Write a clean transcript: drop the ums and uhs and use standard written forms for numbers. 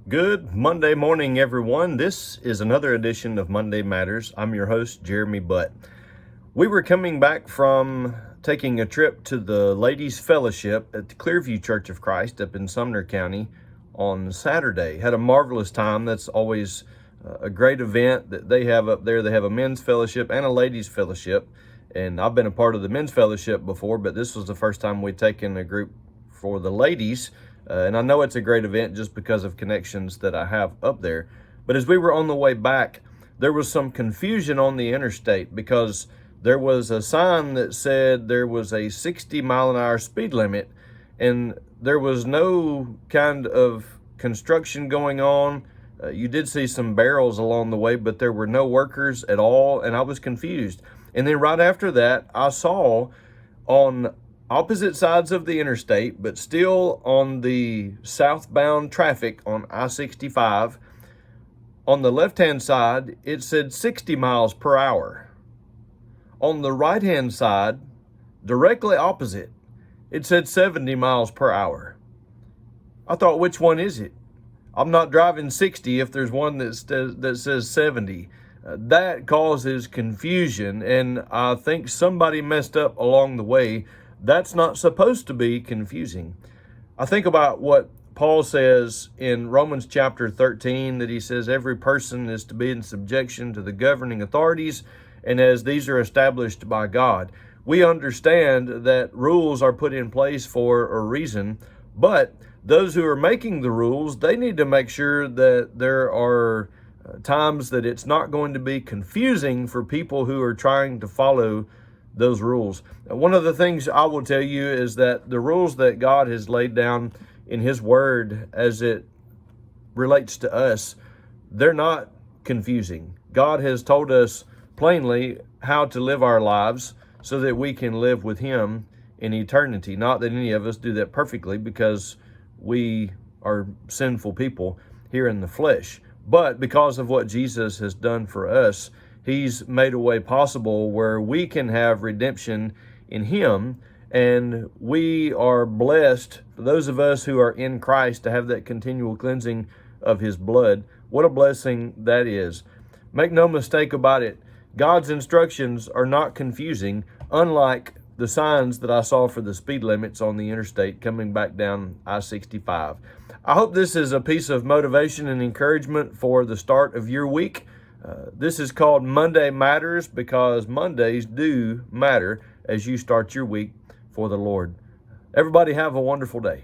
Good Monday morning, everyone. This is another edition of Monday Matters. I'm your host, Jeremy Butt. We were coming back from taking a trip to the Ladies Fellowship at the Clearview Church of Christ up in Sumner County on Saturday. Had a marvelous time. That's always a great event that they have up there. They have a men's fellowship and a ladies fellowship. And I've been a part of the men's fellowship before, but this was the first time we'd taken a group for the ladies. And I know it's a great event just because of connections that I have up there. But as we were on the way back, there was some confusion on the interstate because there was a sign that said there was a 60-mile-an-hour speed limit, and there was no kind of construction going on. You did see some barrels along the way, but there were no workers at all, and I was confused. And then right after that, I saw on opposite sides of the interstate, but still on the southbound traffic on I-65, on the left-hand side, it said 60 miles per hour. On the right-hand side, directly opposite, it said 70 miles per hour. I thought, which one is it? I'm not driving 60 if there's one that says 70. That causes confusion, and I think somebody messed up along the way. That's not supposed to be confusing. I think about what Paul says in Romans chapter 13, that he says every person is to be in subjection to the governing authorities, and as these are established by God. We understand that rules are put in place for a reason, but those who are making the rules, they need to make sure that there are times that it's not going to be confusing for people who are trying to follow those rules. One of the things I will tell you is that the rules that God has laid down in His Word as it relates to us, they're not confusing. God has told us plainly how to live our lives so that we can live with Him in eternity. Not that any of us do that perfectly, because we are sinful people here in the flesh. But because of what Jesus has done for us, He's made a way possible where we can have redemption in Him, and we are blessed, for those of us who are in Christ, to have that continual cleansing of His blood. What a blessing that is. Make no mistake about it, God's instructions are not confusing, unlike the signs that I saw for the speed limits on the interstate coming back down I-65. I hope this is a piece of motivation and encouragement for the start of your week. This is called Monday Matters because Mondays do matter as you start your week for the Lord. Everybody have a wonderful day.